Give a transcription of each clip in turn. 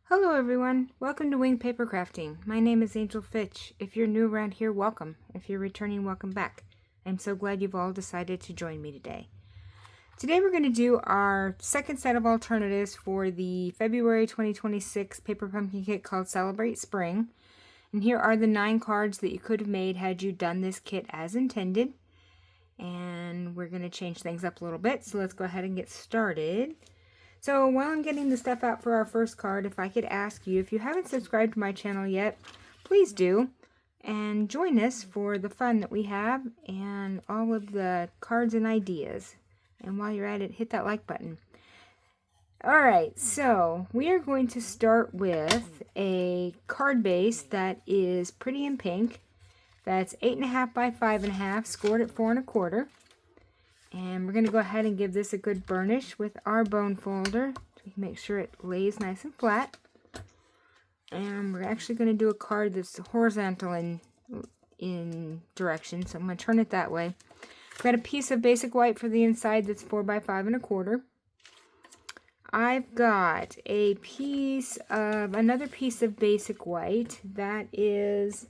Hello everyone, welcome to Winged Paper Crafting. My name is Angel Fitch. If you're new around here, welcome. If you're returning, welcome back. I'm so glad you've all decided to join me today. Today we're going to do our second set of alternatives for the February 2026 Paper Pumpkin Kit called Celebrate Spring. And here are the 9 cards that you could have made had you done this kit as intended. And we're going to change things up a little bit, so let's go ahead and get started. So while I'm getting the stuff out for our first card, if I could ask you, if you haven't subscribed to my channel yet, please do. And join us for the fun that we have and all of the cards and ideas. And while you're at it, hit that like button. Alright, so we are going to start with a card base that is pretty in pink. That's 8.5 by 5.5, scored at 4 1/4. And we're going to go ahead and give this a good burnish with our bone folder to make sure it lays nice and flat. And we're actually going to do a card that's horizontal in direction, so I'm going to turn it that way. I've got a piece of basic white for the inside that's 4 by 5 1/4. I've got a piece of, another piece of basic white that is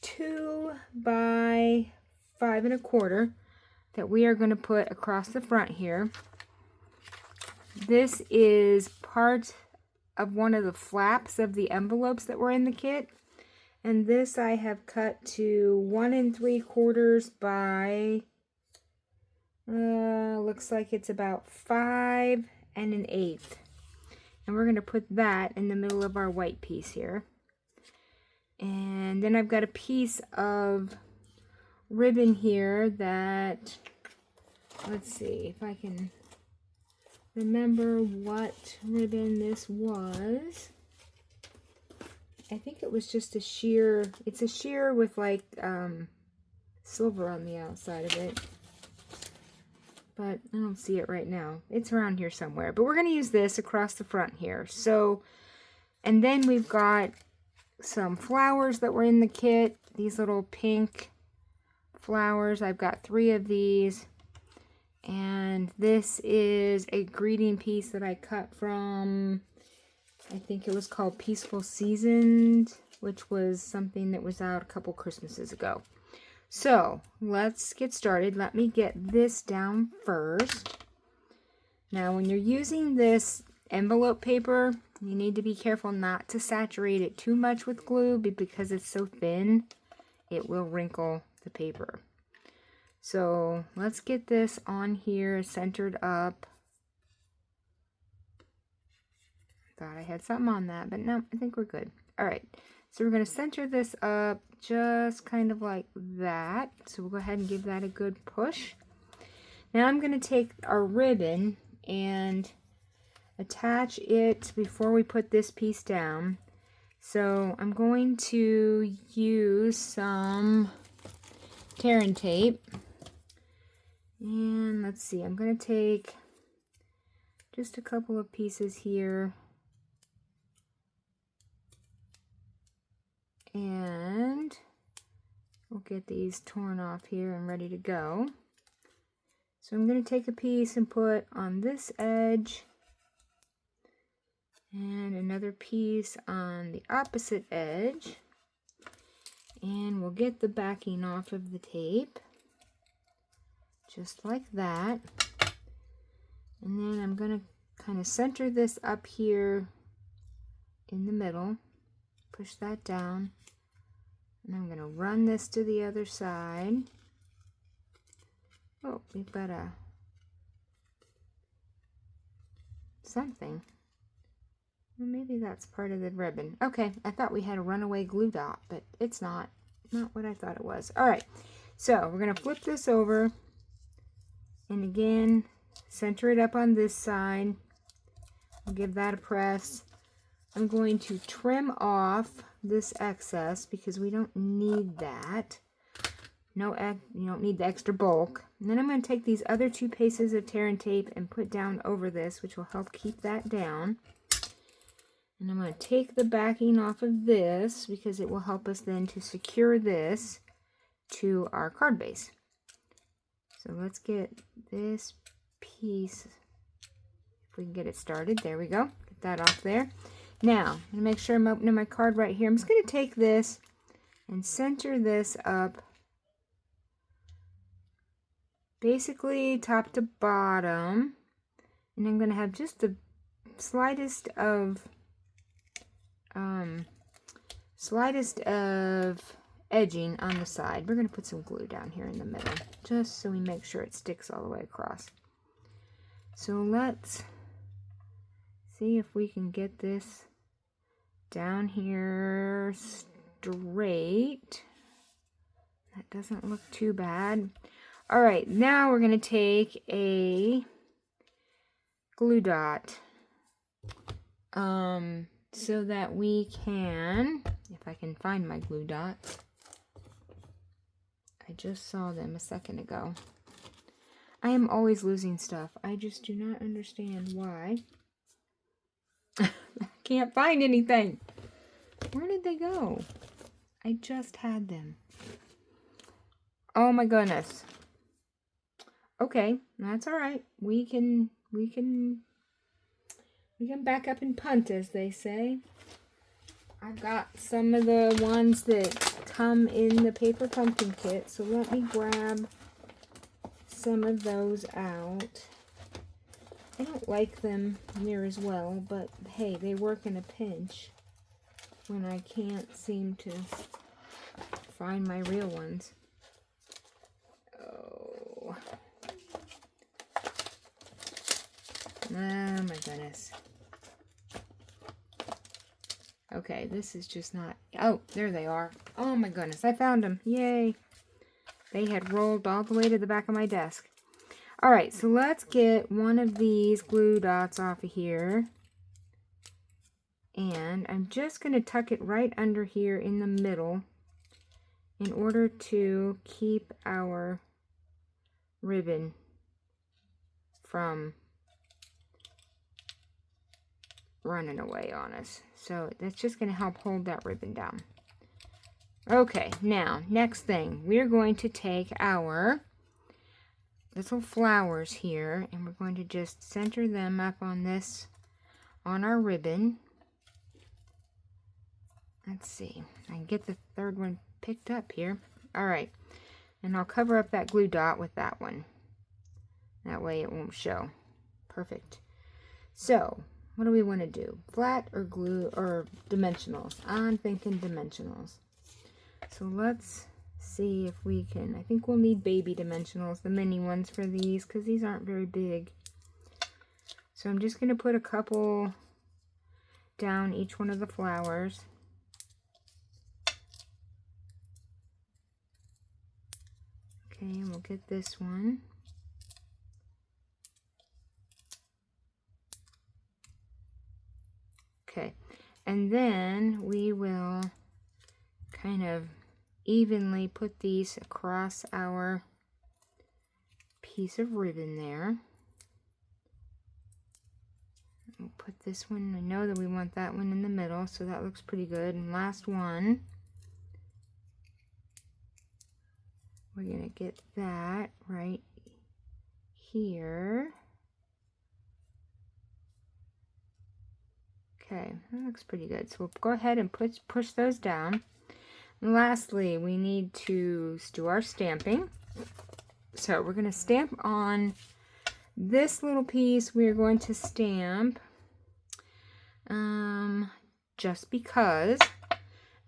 2 by 5 1/4. That we are going to put across the front here. This is part of one of the flaps of the envelopes that were in the kit. And this I have cut to 1 3/4 by, looks like it's about 5 1/8. And we're going to put that in the middle of our white piece here. And then I've got a piece of ribbon here that, let's see if I can remember what ribbon this was. I think it was just a sheer, it's a sheer with like silver on the outside of it, but I don't see it right now. It's around here somewhere, but we're going to use this across the front here. So, and then we've got some flowers that were in the kit, these little pink flowers. I've got 3 of these, and this is a greeting piece that I cut from, I think it was called Peaceful Seasons, which was something that was out a couple Christmases ago. So let's get started. Let me get this down first. Now when you're using this envelope paper, you need to be careful not to saturate it too much with glue, because it's so thin it will wrinkle the paper. So let's get this on here centered up. Thought I had something on that, but no, I think we're good. All right, so we're going to center this up just kind of like that. So we'll go ahead and give that a good push. Now I'm going to take our ribbon and attach it before we put this piece down. So I'm going to use some tear and tape, and let's see, I'm going to take just a couple of pieces here, and we'll get these torn off here and ready to go. So I'm going to take a piece and put on this edge, and another piece on the opposite edge. And we'll get the backing off of the tape, just like that. And then I'm going to kind of center this up here in the middle, push that down, and I'm going to run this to the other side. Oh, we've got a something. Well, maybe that's part of the ribbon. Okay, I thought we had a runaway glue dot, but it's not what I thought it was. All right, so we're going to flip this over, and again, center it up on this side. I'll give that a press. I'm going to trim off this excess because we don't need that. No, you don't need the extra bulk. And then I'm going to take these other 2 pieces of tear and tape and put down over this, which will help keep that down. And I'm going to take the backing off of this because it will help us then to secure this to our card base. So let's get this piece, if we can get it started. There we go. Get that off there. Now, I'm going to make sure I'm opening my card right here. I'm just going to take this and center this up basically top to bottom. And I'm going to have just the slightest of edging on the side. We're going to put some glue down here in the middle, just so we make sure it sticks all the way across. So let's see if we can get this down here straight. That doesn't look too bad. All right, now we're going to take a glue dot so that we can, if I can find my glue dots. I just saw them a second ago. I am always losing stuff. I just do not understand why. I can't find anything. Where did they go? I just had them. Oh my goodness. Okay, that's all right. We can back up and punt, as they say. I've got some of the ones that come in the paper pumpkin kit, so let me grab some of those out. I don't like them near as well, but hey, they work in a pinch when I can't seem to find my real ones. Oh my goodness. Okay, this is just not... Oh, there they are. Oh my goodness, I found them. Yay. They had rolled all the way to the back of my desk. Alright, so let's get one of these glue dots off of here. And I'm just going to tuck it right under here in the middle in order to keep our ribbon from running away on us. So that's just going to help hold that ribbon down. Okay, now, next thing, we're going to take our little flowers here, and we're going to just center them up on this, on our ribbon. Let's see, I can get the third one picked up here. All right, and I'll cover up that glue dot with that one. That way it won't show. Perfect. So, what do we want to do? Flat or glue or dimensionals? I'm thinking dimensionals. So let's see if we can, I think we'll need baby dimensionals, the mini ones for these, because these aren't very big. So I'm just going to put a couple down each one of the flowers. Okay, and we'll get this one. Okay, and then we will kind of evenly put these across our piece of ribbon there. We'll put this one, I know that we want that one in the middle, so that looks pretty good. And last one, we're going to get that right here. Okay, that looks pretty good. So we'll go ahead and push those down. And lastly, we need to do our stamping. So we're going to stamp on this little piece. We're going to stamp Just Because.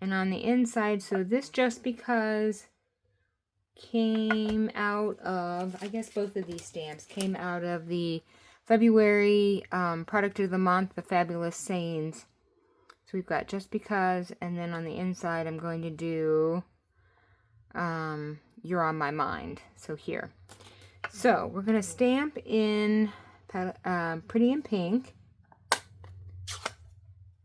And on the inside, so this Just Because came out of, I guess both of these stamps came out of the February product of the month, the Fabulous Sayings. So we've got Just Because, and then on the inside I'm going to do You're on My Mind. So here. So we're going to stamp in Pretty in Pink.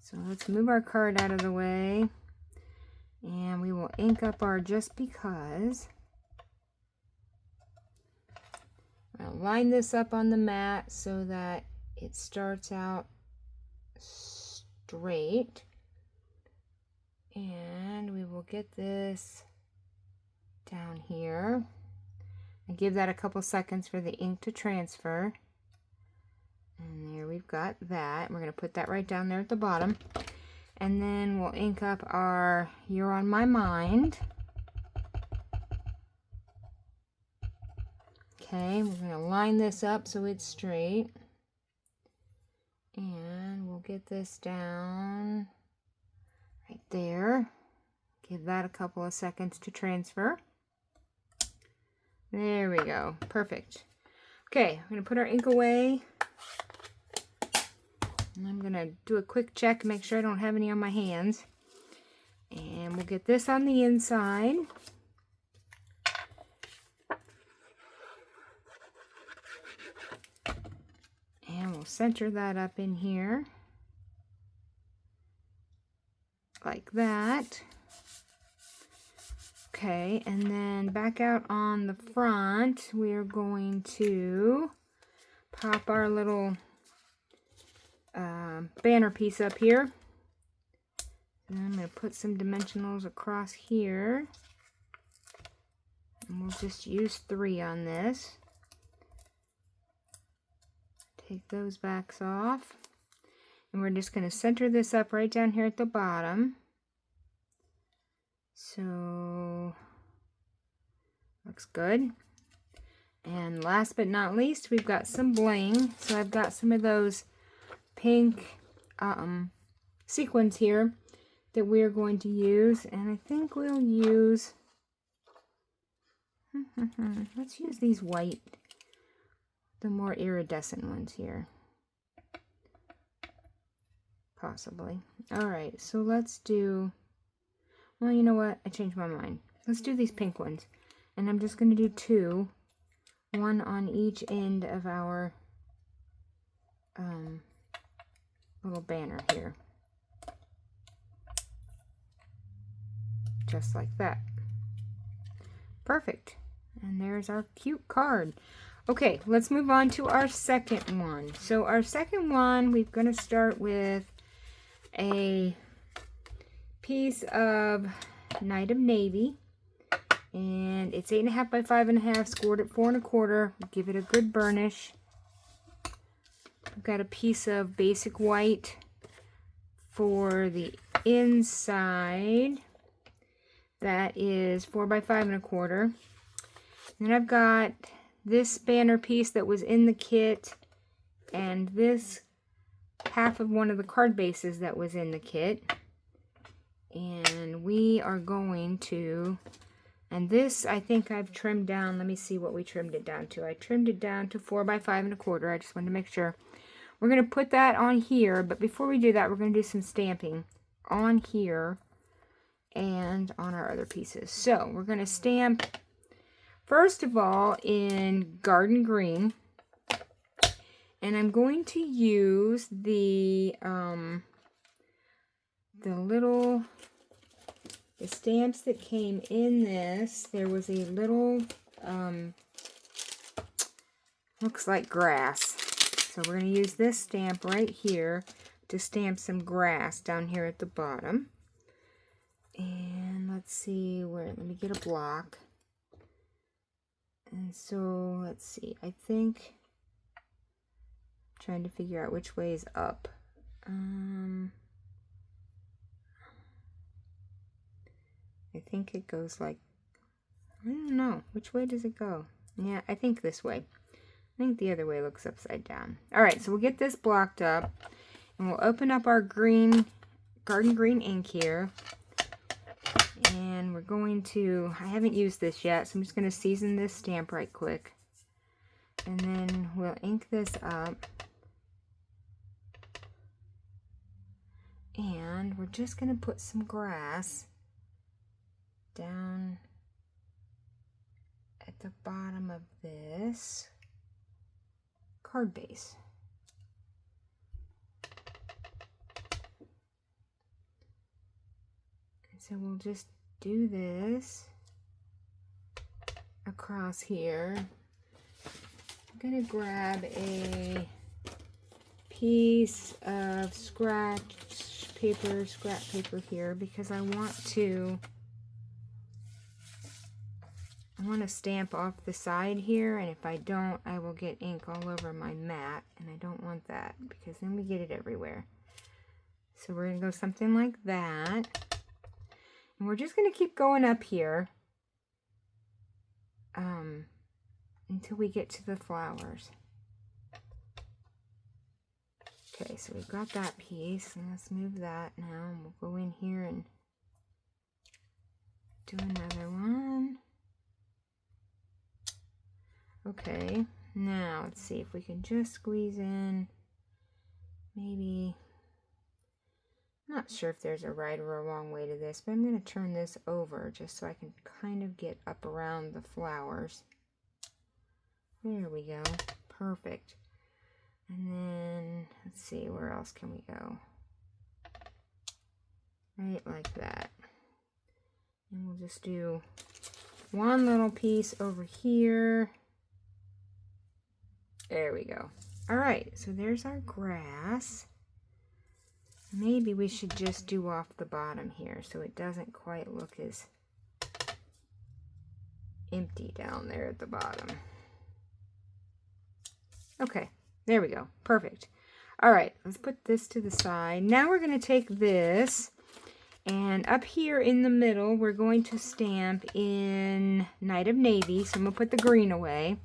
So let's move our card out of the way. And we will ink up our Just Because. I'll line this up on the mat so that it starts out straight. And we will get this down here. And give that a couple seconds for the ink to transfer. And there we've got that. We're going to put that right down there at the bottom. And then we'll ink up our You're on My Mind. Okay, we're going to line this up so it's straight. And we'll get this down right there. Give that a couple of seconds to transfer. There we go. Perfect. Okay, I'm going to put our ink away. And I'm going to do a quick check, make sure I don't have any on my hands. And we'll get this on the inside. And we'll center that up in here. Like that. Okay, and then back out on the front, we are going to pop our little banner piece up here. And I'm going to put some dimensionals across here. And we'll just use 3 on this. Take those backs off. And we're just going to center this up right down here at the bottom. So, looks good. And last but not least, we've got some bling. So I've got some of those pink sequins here that we're going to use. And I think we'll use, let's use these white, the more iridescent ones here. Possibly. Alright, so let's do, well, you know what? I changed my mind. Let's do these pink ones. And I'm just going to do 2. One on each end of our little banner here. Just like that. Perfect. And there's our cute card. Okay, let's move on to our second one. So our second one, we're going to start with a piece of Night of Navy. And it's 8.5 by 5.5, scored at 4 1/4. Give it a good burnish. I've got a piece of basic white for the inside. That is 4 by 5 1/4. Then I've got this banner piece that was in the kit, and this half of one of the card bases that was in the kit. And we are going to, and this I think I've trimmed down. Let me see what we trimmed it down to. I trimmed it down to 4 by 5 1/4. I just wanted to make sure. We're going to put that on here, but before we do that, we're going to do some stamping on here and on our other pieces. So we're going to stamp, first of all, in Garden Green. And I'm going to use the stamps that came in this. There was a little, looks like grass. So we're going to use this stamp right here to stamp some grass down here at the bottom. And let's see where, let me get a block. And so, let's see, I think, I'm trying to figure out which way is up. I think it goes like, I don't know, which way does it go? Yeah, I think this way. I think the other way looks upside down. Alright, so we'll get this blocked up, and we'll open up our green, Garden Green ink here. And we're going to, I haven't used this yet, so I'm just going to season this stamp right quick. And then we'll ink this up. And we're just going to put some grass down at the bottom of this card base. So we'll just do this across here. I'm going to grab a piece of scrap paper here because I want want to stamp off the side here, and if I don't, I will get ink all over my mat, and I don't want that because then we get it everywhere. So we're going to go something like that. And we're just going to keep going up here until we get to the flowers. Okay, so we've got that piece, and let's move that now, and we'll go in here and do another one. Okay, now let's see if we can just squeeze in, maybe, I'm not sure if there's a right or a wrong way to this, but I'm going to turn this over just so I can kind of get up around the flowers. There we go, perfect. And then, let's see, where else can we go? Right like that. And we'll just do one little piece over here. There we go. All right, so there's our grass. Maybe we should just do off the bottom here so it doesn't quite look as empty down there at the bottom. Okay, there we go. Perfect. All right, let's put this to the side. Now we're going to take this, and up here in the middle, we're going to stamp in Night of Navy. So I'm going to put the green away.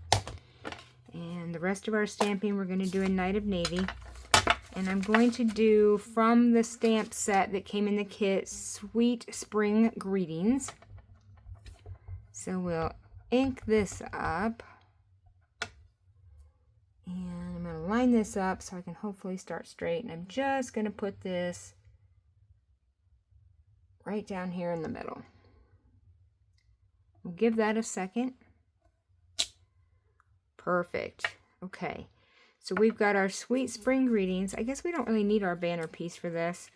And the rest of our stamping we're going to do in Night of Navy. And I'm going to do from the stamp set that came in the kit, Sweet Spring Greetings. So we'll ink this up. And I'm going to line this up so I can hopefully start straight. And I'm just going to put this right down here in the middle. We'll give that a second. Perfect. Okay, so we've got our Sweet Spring Greetings. I guess we don't really need our banner piece for this.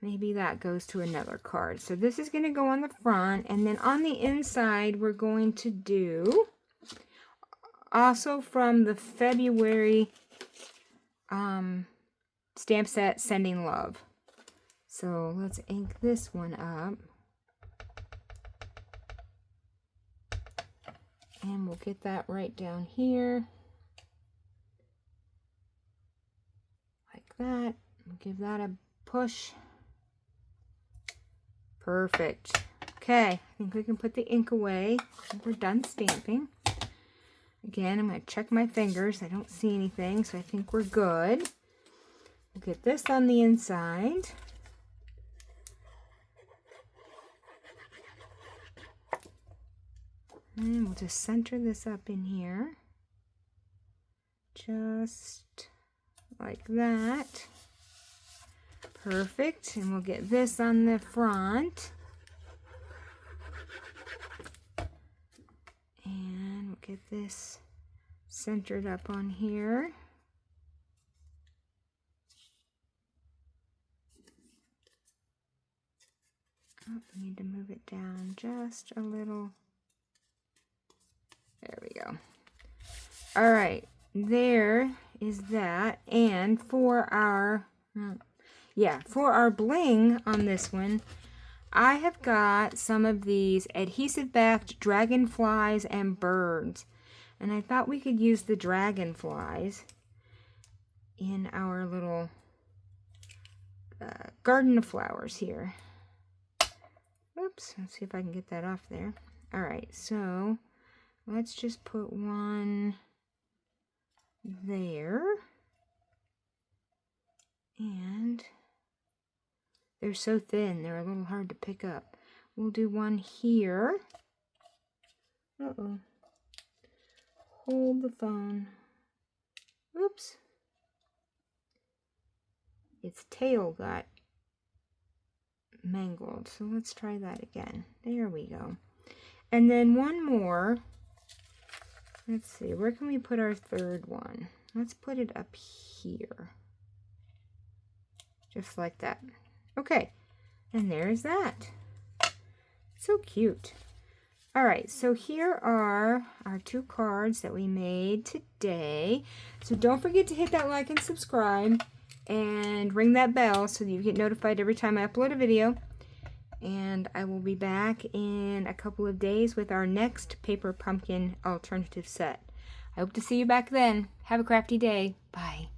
Maybe that goes to another card. So this is going to go on the front, and then on the inside we're going to do also from the February stamp set, Sending Love. So let's ink this one up. And we'll get that right down here. Like that. We'll give that a push. Perfect. Okay, I think we can put the ink away. We're done stamping. Again, I'm going to check my fingers. I don't see anything, so I think we're good. We'll get this on the inside. And we'll just center this up in here. Just like that. Perfect. And we'll get this on the front. And we'll get this centered up on here. Oh, we need to move it down just a little. There we go. All right, there is that. And for our, for our bling on this one, I have got some of these adhesive-backed dragonflies and birds. And I thought we could use the dragonflies in our little garden of flowers here. Oops, let's see if I can get that off there. All right, so let's just put one there. And they're so thin, they're a little hard to pick up. We'll do one here. Uh-oh. Hold the phone. Oops. Its tail got mangled, so let's try that again. There we go. And then one more. Let's see, where can we put our third one? Let's put it up here. Just like that. Okay, and there's that. So cute. All right, so here are our 2 cards that we made today. So don't forget to hit that like and subscribe and ring that bell so that you get notified every time I upload a video. and I will be back in a couple of days with our next paper pumpkin alternative set. I hope to see you back then. Have a crafty day. Bye.